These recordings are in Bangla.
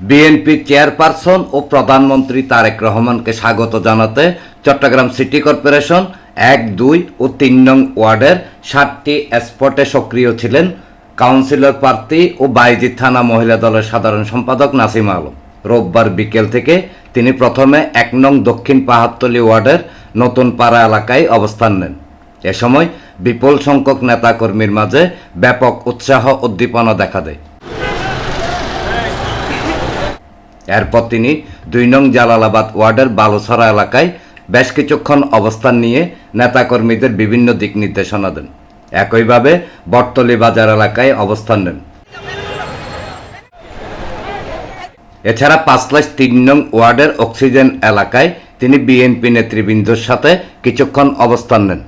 বিএনপি চেয়ারপারসন ও প্রধানমন্ত্রী তারেক রহমানকে স্বাগত জানাতে চট্টগ্রাম সিটি কর্পোরেশন ১, ২ ও ৩ নং ওয়ার্ডের ৭টি স্পটে সক্রিয় ছিলেন কাউন্সিলর প্রার্থী ও বায়েজিদ থানা মহিলা দলের সাধারণ সম্পাদক নাসিমা আলম। রোববার বিকেল থেকে তিনি প্রথমে ১ নং দক্ষিণ পাহাড়তলী ওয়ার্ডের নতুন পাড়া এলাকায় অবস্থান নেন। এ সময় বিপুল সংখ্যক নেতাকর্মীর মাঝে ব্যাপক উৎসাহ উদ্দীপনা দেখা দেয়। এরপর তিনি ২ নং জালালাবাদ ওয়ার্ডের বালুছড়া এলাকায় বেশ কিছুক্ষণ অবস্থান নিয়ে নেতাকর্মীদের বিভিন্ন দিক নির্দেশনা দেন। একইভাবে বটতলী বাজার এলাকায় অবস্থান নেন। এছাড়া ৫/৩ নং ওয়ার্ডের অক্সিজেন এলাকায় তিনি বিএনপি নেতৃবৃন্দর সাথে কিছুক্ষণ অবস্থান নেন।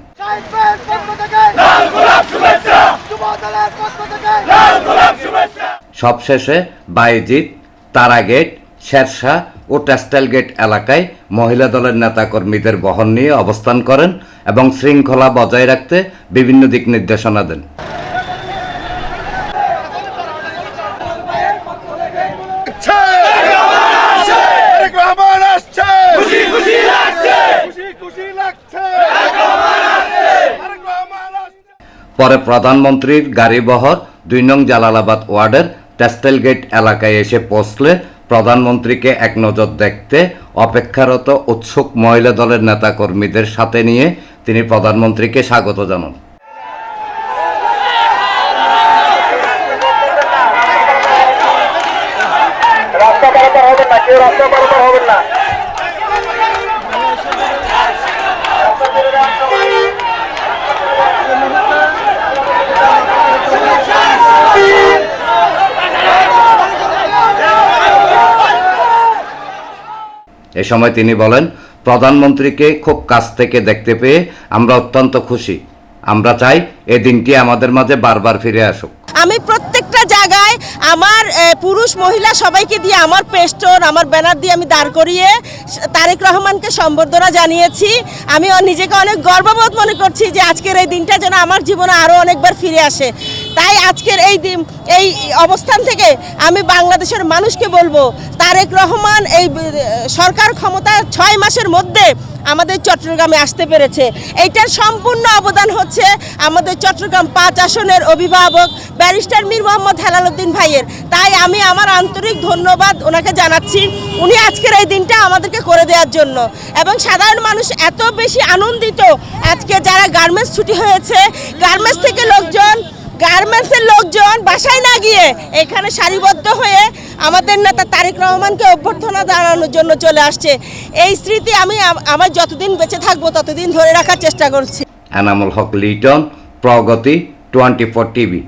সবশেষে বায়েজিদ, তারাগেট, শেরশাহ ও টেক্সটাইল গেট এলাকায় মহিলা দলের নেতাকর্মীদের বহন নিয়ে অবস্থান করেন এবং শৃঙ্খলা বজায় রাখতে বিভিন্ন দিক নির্দেশনা দেন। পরে প্রধানমন্ত্রীর গাড়িবহর ২ নং জালালাবাদ ওয়ার্ডের টেক্সটাইল গেট এলাকায় এসে পৌঁছলে প্রধানমন্ত্রীকে এক নজর দেখতে অপেক্ষারত উৎসুক মহিলা দলের নেতাকর্মীদের সাথে নিয়ে তিনি প্রধানমন্ত্রীকে স্বাগত জানান। এ সময় তিনি বলেন, প্রধানমন্ত্রীকে খুব কাছ থেকে দেখতে পেয়ে আমরা অত্যন্ত খুশি। আমরা চাই এই দিনটি আমাদের মাঝে বারবার ফিরে আসুক। আমি প্রত্যেকটা জায়গায় আমার পুরুষ মহিলা সবাইকে দিয়ে আমার পেস্টর, আমার ব্যানার দিয়ে আমি দাঁড় করিয়ে তারেক রহমানকে সম্বর্ধনা জানিয়েছি। আমি নিজেকে অনেক গর্ববোধ মনে করছি যে আজকের এই দিনটা যেন আমার জীবনে আরও অনেকবার ফিরে আসে। তাই আজকের এই অবস্থান থেকে আমি বাংলাদেশের মানুষকে বলবো, তারেক রহমান এই সরকার ক্ষমতা ৬ মাসের মধ্যে আমাদের চট্টগ্রামে আসতে পেরেছে। এইটার সম্পূর্ণ অবদান হচ্ছে আমাদের চট্টগ্রাম ৫ আসনের অভিভাবক ব্যারিস্টার মীর মোহাম্মদ হেলাল উদ্দিন ভাইয়ের। তাই আমি আমার আন্তরিক ধন্যবাদ ওনাকে জানাচ্ছি, উনি আজকের এই দিনটা আমাদেরকে করে দেওয়ার জন্য। এবং সাধারণ মানুষ এত বেশি আনন্দিত, আজকে যারা গার্মেন্টস ছুটি হয়েছে, গার্মেন্টসের লোকজন বাসায় না গিয়ে এখানে সারিবদ্ধ হয়ে আমাদের নেতা তারেক রহমানকে অভ্যর্থনা জানানোর জন্য চলে আসছে। এই স্মৃতি আমি আমার যতদিন বেঁচে থাকবো ততদিন ধরে রাখার চেষ্টা করছি। এনামুল হক লিটন, প্রগতি 24 টিভি।